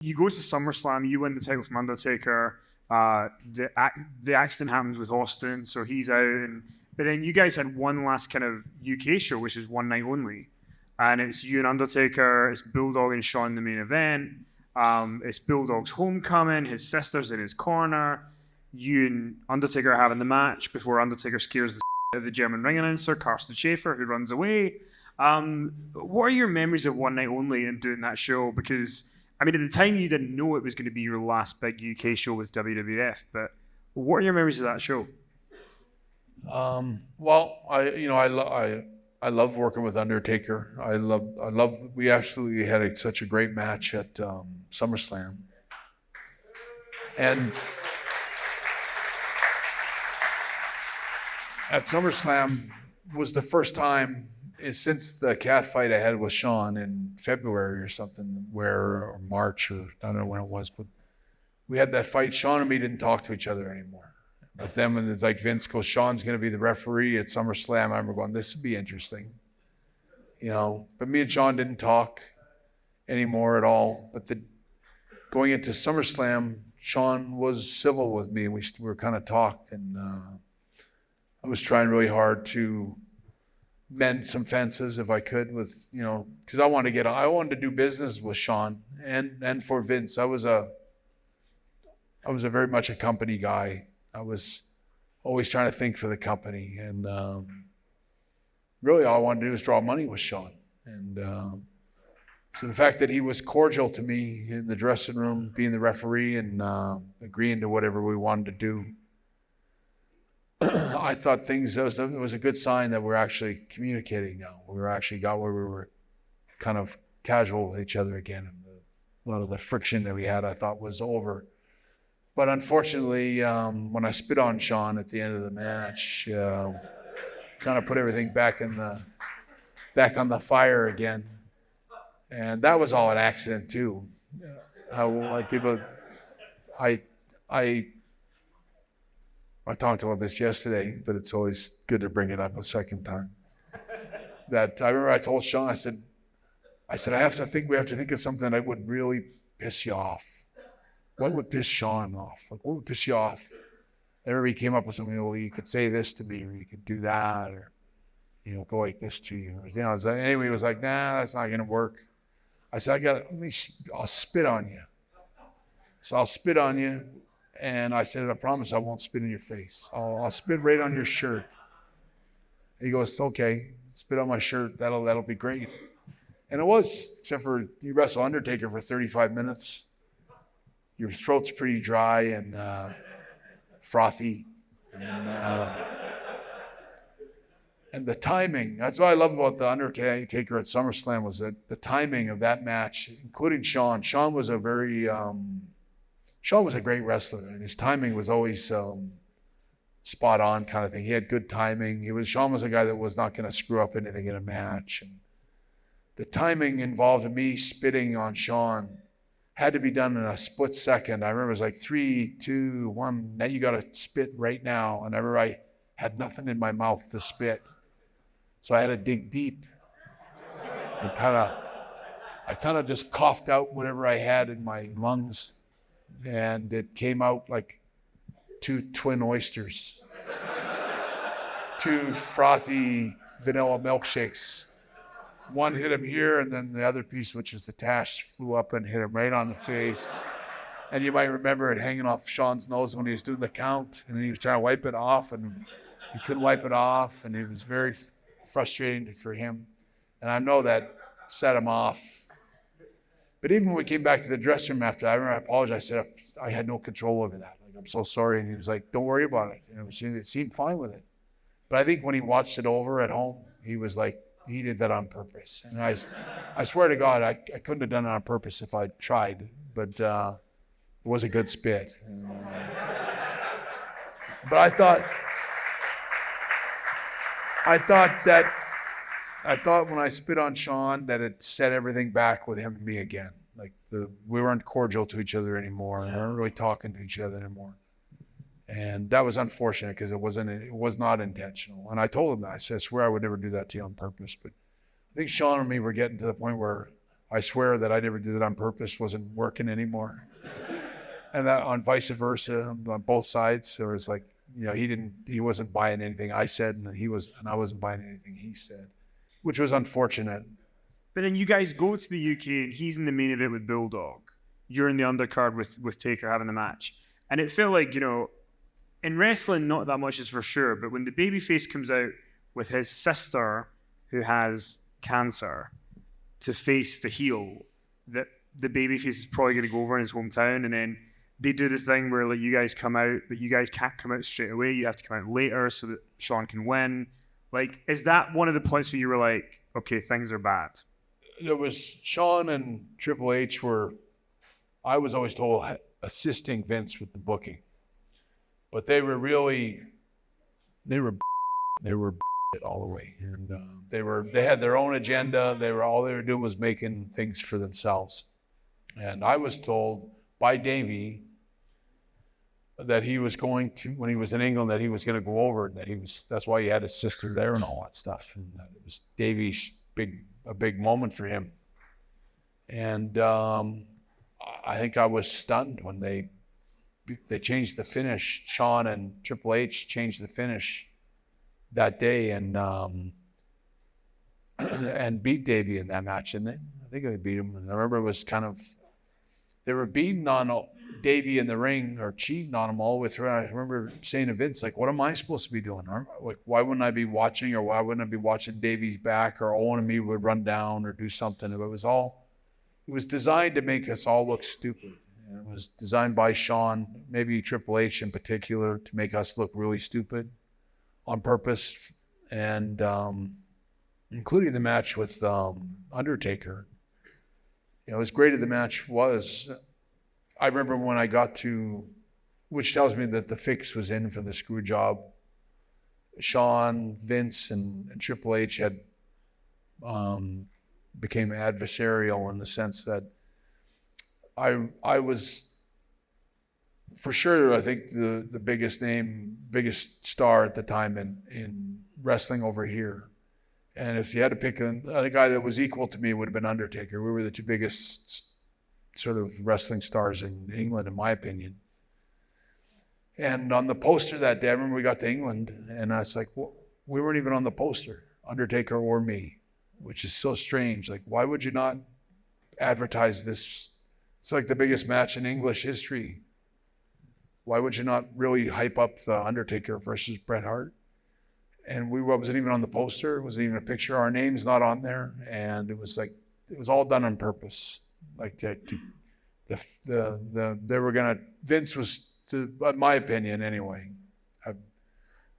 you go to SummerSlam, you win the title from Undertaker. The accident happens with Austin, so he's out. But then you guys had one last kind of UK show, which is one night only, and it's you and Undertaker. It's Bulldog and Shawn in the main event. It's Bulldog's homecoming. His sister's in his corner. You and Undertaker are having the match before Undertaker scares the out of the German ring announcer, Carsten Schaefer, who runs away. What are your memories of One Night Only and doing that show? Because I mean, at the time you didn't know it was going to be your last big UK show with WWF, but what are your memories of that show? Well, I love working with Undertaker. I love. We absolutely had such a great match at SummerSlam, and at SummerSlam was the first time since the cat fight I had with Shawn in February or something, or March, or I don't know when it was, but we had that fight. Shawn and me didn't talk to each other anymore. But then when it's like Vince goes, Shawn's going to be the referee at SummerSlam, I remember going, this would be interesting. But me and Shawn didn't talk anymore at all. But going into SummerSlam, Shawn was civil with me. We were kind of talked, and I was trying really hard to mend some fences if I could with, because I wanted to do business with Shawn and for Vince. I was a very much a company guy. I was always trying to think for the company, and really all I wanted to do was draw money with Shawn. And so the fact that he was cordial to me in the dressing room, being the referee, and agreeing to whatever we wanted to do, I thought it was a good sign that we're actually communicating now. We got where we were kind of casual with each other again. And a lot of the friction that we had, I thought, was over. But unfortunately, when I spit on Shawn at the end of the match, kind of put everything back on the fire again. And that was all an accident too. I talked about this yesterday, but it's always good to bring it up a second time. That I remember I told Shawn, I said, we have to think of something that would really piss you off. What would piss Shawn off? Like, what would piss you off? Everybody came up with something, well, you could say this to me, or you could do that, or, go like this to you. Anyway, he was like, nah, that's not going to work. I said, I'll spit on you. So I'll spit on you. And I said, I promise I won't spit in your face. I'll spit right on your shirt. He goes, okay, spit on my shirt. That'll be great. And it was, except for you wrestle Undertaker for 35 minutes. Your throat's pretty dry and frothy. And the timing, that's what I love about the Undertaker at SummerSlam, was that the timing of that match, including Shawn. Shawn was a great wrestler, and his timing was always spot on kind of thing. He had good timing. Shawn was a guy that was not going to screw up anything in a match. And the timing involved me spitting on Shawn had to be done in a split second. I remember it was like 3, 2, 1. Now you got to spit right now. And I remember I had nothing in my mouth to spit, so I had to dig deep. And I kind of just coughed out whatever I had in my lungs. And it came out like 2 twin oysters, 2 frothy vanilla milkshakes. One hit him here, and then the other piece, which was attached, flew up and hit him right on the face. And you might remember it hanging off Shawn's nose when he was doing the count, and he was trying to wipe it off, and he couldn't wipe it off, and it was very frustrating for him. And I know that set him off. But even when we came back to the dressing room after, I remember I apologized. I said, I had no control over that. Like, I'm so sorry. And he was like, don't worry about it. It seemed fine with it. But I think when he watched it over at home, he was like, he did that on purpose. And I swear to God, I couldn't have done it on purpose if I tried. But it was a good spit. And, but I thought when I spit on Shawn that it set everything back with him and me again. Like we weren't cordial to each other anymore. We weren't really talking to each other anymore. And that was unfortunate because it was not intentional. And I told him that. I said, I swear I would never do that to you on purpose. But I think Shawn and me were getting to the point where I swear that I never did it on purpose, wasn't working anymore. And that on vice versa, on both sides. So it's like, he wasn't buying anything I said, and I wasn't buying anything he said, which was unfortunate. But then you guys go to the UK, and he's in the main event with Bulldog. You're in the undercard with Taker having the match. And it felt like, in wrestling, not that much is for sure, but when the babyface comes out with his sister who has cancer to face the heel, that the babyface is probably going to go over in his hometown, and then they do the thing where like you guys come out, but you guys can't come out straight away. You have to come out later so that Shawn can win. Like, is that one of the points where you were like, okay, things are bad? There was Shawn and Triple H I was always told, assisting Vince with the booking. But they were all the way. And they had their own agenda. All they were doing was making things for themselves. And I was told by Davey that he was going to, when he was in England, that he was going to go over, and that's why he had his sister there and all that stuff. And that it was Davey's a big moment for him. And I think I was stunned when they changed the finish. Shawn and Triple H changed the finish that day and beat Davey in that match. And I think they beat him. And I remember it was they were beating on Davey in the ring or cheating on him all the way through. And I remember saying to Vince, like, what am I supposed to be doing? Like, why wouldn't I be watching, or why wouldn't I be watching Davey's back, or Owen and me would run down or do something? It was designed to make us all look stupid. And it was designed by Shawn, maybe Triple H in particular, to make us look really stupid on purpose. And including the match with Undertaker. As great as the match was, I remember when I got to, which tells me that the fix was in for the screw job. Shawn, Vince, and Triple H had became adversarial in the sense that I was, for sure, I think the biggest star at the time in wrestling over here. And if you had to pick a guy that was equal to me, it would have been Undertaker. We were the two biggest sort of wrestling stars in England, in my opinion. And on the poster that day, I remember we got to England, and I was like, well, we weren't even on the poster, Undertaker or me, which is so strange. Like, why would you not advertise this? It's like the biggest match in English history. Why would you not really hype up the Undertaker versus Bret Hart? And we wasn't even on the poster. It wasn't even a picture. Our name's not on there. And it was all done on purpose. Like Vince was, in my opinion anyway,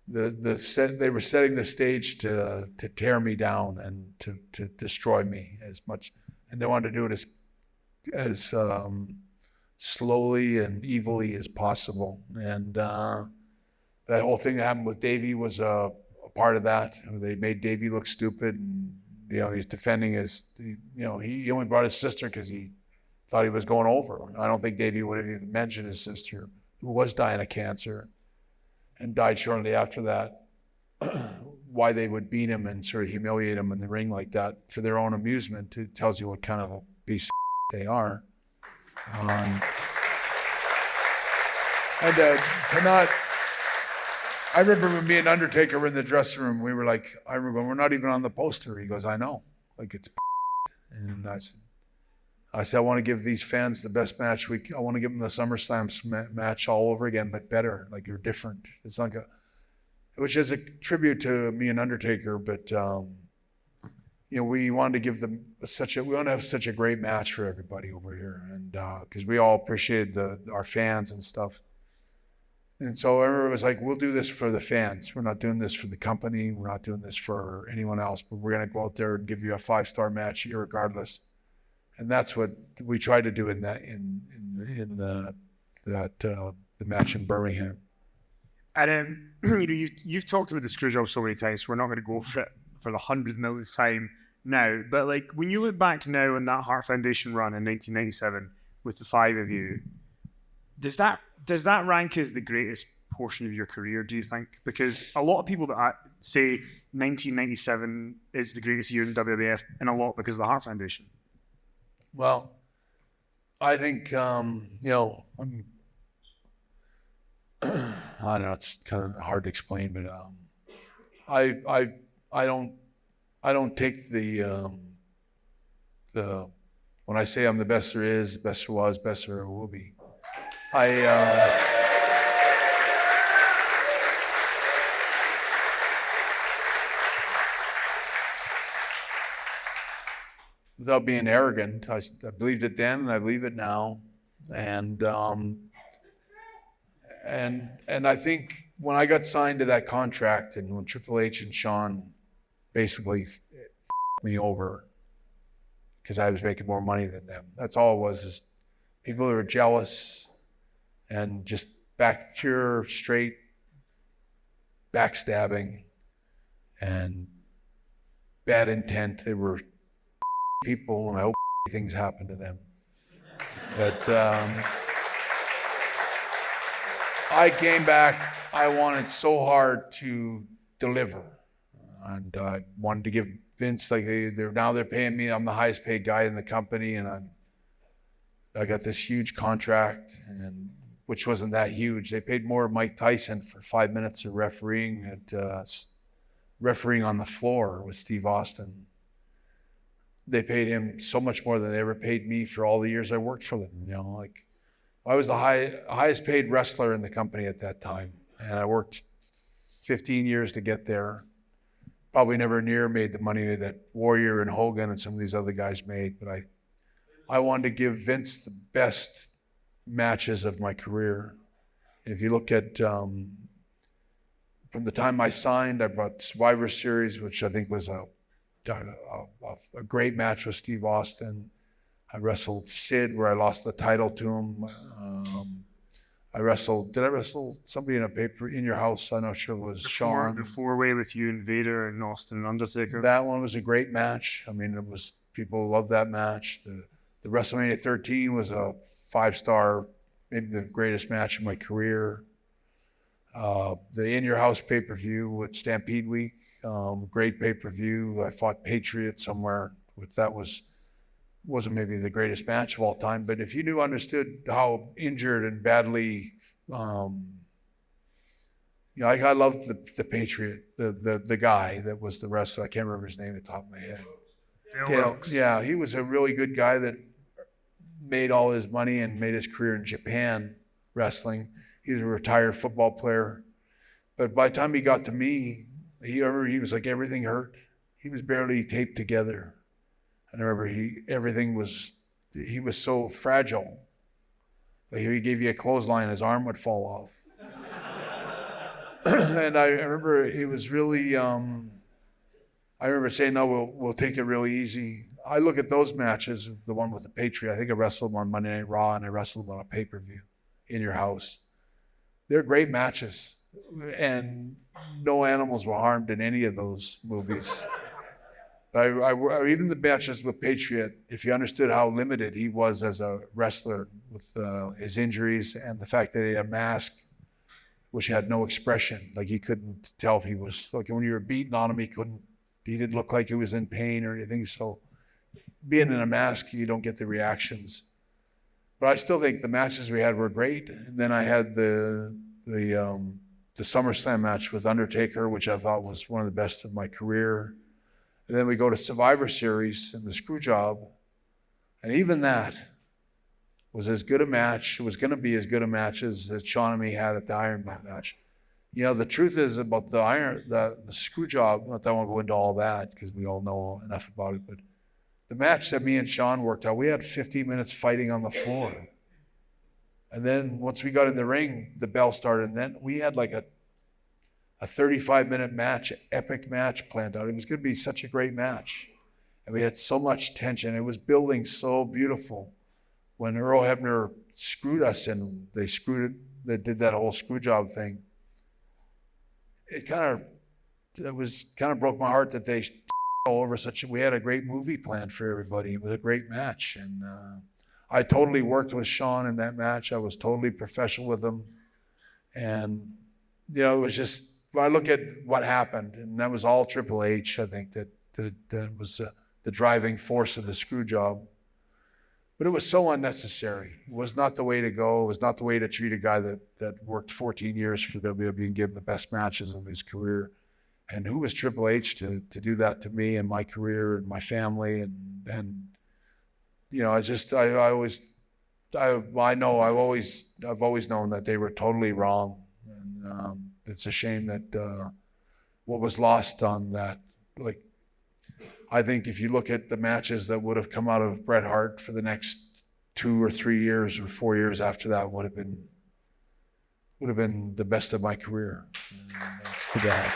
they were setting the stage to tear me down and to destroy me as much. And they wanted to do it as slowly and evilly as possible. And that whole thing that happened with Davey was a part of that. They made Davey look stupid, and he's defending he only brought his sister because he thought he was going over. I don't think Davey would have even mentioned his sister, who was dying of cancer and died shortly after that. Why they would beat him and sort of humiliate him in the ring like that for their own amusement, it tells you what kind of a piece of they are. And to not. I remember when me and Undertaker were in the dressing room, we were like, I remember, we're not even on the poster. He goes, I know. Like, it's and I said, I want to give these fans the best match. I want to give them the SummerSlam match all over again, but better. Like, you're different. It's like which is a tribute to me and Undertaker, but we wanted to give them we want to have such a great match for everybody over here. And because we all appreciated our fans and stuff. And so everyone was like, we'll do this for the fans. We're not doing this for the company. We're not doing this for anyone else, but we're going to go out there and give you a 5-star match irregardless. And that's what we tried to do in the match in Birmingham. And you've talked about the screw job so many times, so we're not going to go for it for the 100 millionth time now. But like, when you look back now on that Hart Foundation run in 1997 with the 5 of you, does that rank as the greatest portion of your career, do you think? Because a lot of people that say 1997 is the greatest year in WWF, and a lot because of the Hart Foundation. Well, I think I don't know. It's kind of hard to explain, but I I I don't take the when I say I'm the best there is, best there was, best there will be. I without being arrogant, I believed it then and I believe it now, and and I think when I got signed to that contract and when Triple H and Shawn basically me over because I was making more money than them. That's all it was, is people who were jealous and just pure straight backstabbing and bad intent. They were people, and I hope things happen to them. But I came back, I wanted so hard to deliver. And I wanted to give Vince, like they're paying me. I'm the highest paid guy in the company, and I got this huge contract, and which wasn't that huge. They paid more than Mike Tyson for 5 minutes of refereeing on the floor with Steve Austin. They paid him so much more than they ever paid me for all the years I worked for them. Like I was the highest paid wrestler in the company at that time, and I worked 15 years to get there. Probably never near made the money that Warrior and Hogan and some of these other guys made, but I wanted to give Vince the best matches of my career. If you look at from the time I signed, I brought Survivor Series, which I think was a great match with Steve Austin. I wrestled Sid, where I lost the title to him. Did I wrestle somebody in a paper in your house? I'm not sure it was Shawn. The four-way with you and Vader and Austin and Undertaker. That one was a great match. I mean, people loved that match. The WrestleMania 13 was a 5-star, maybe the greatest match of my career. The In Your House pay-per-view with Stampede Week, great pay-per-view. I fought Patriot somewhere. That wasn't maybe the greatest match of all time, but if you understood how injured and badly, I loved the Patriot, the guy that was the wrestler. I can't remember his name at the top of my head. Yeah, he was a really good guy that made all his money and made his career in Japan wrestling. He was a retired football player, but by the time he got to me, he was like, everything hurt. He was barely taped together. And I remember he was so fragile. Like if he gave you a clothesline, his arm would fall off. And I remember it was really, I remember saying, no, we'll take it really easy. I look at those matches, the one with the Patriot, I think I wrestled him on Monday Night Raw and I wrestled him on a pay-per-view in your house. They're great matches. And no animals were harmed in any of those movies. Even the matches with Patriot, if you understood how limited he was as a wrestler with his injuries and the fact that he had a mask which had no expression, like you couldn't tell if he was, like when you were beating on him, he didn't look like he was in pain or anything. So being in a mask, you don't get the reactions. But I still think the matches we had were great. And then I had the SummerSlam match with Undertaker, which I thought was one of the best of my career. And then we go to Survivor Series and the Screwjob. And even that was as good a match. It was going to be as good a match as that Shawn and me had at the Iron Man match. The truth is about the Screwjob, not that I won't go into all that because we all know enough about it, but the match that me and Shawn worked out, we had 15 minutes fighting on the floor. And then once we got in the ring, the bell started, and then we had like a 35-minute match, epic match planned out. It was going to be such a great match. And we had so much tension. It was building so beautiful. When Earl Hebner screwed us and they did that whole screw job thing, it kind of broke my heart that they all over we had a great movie planned for everybody. It was a great match. And I totally worked with Shawn in that match. I was totally professional with him. And, it was just, when I look at what happened, and that was all Triple H, I think, that was the driving force of the screw job. But it was so unnecessary. It was not the way to go. It was not the way to treat a guy that worked 14 years for WWE and give the best matches of his career. And who was Triple H to do that to me and my career and my family? And you know, I've always known that they were totally wrong. And it's a shame that what was lost on that. Like, I think if you look at the matches that would have come out of Bret Hart for the next 2 or 3 years or 4 years after that would have been the best of my career. And that's too bad.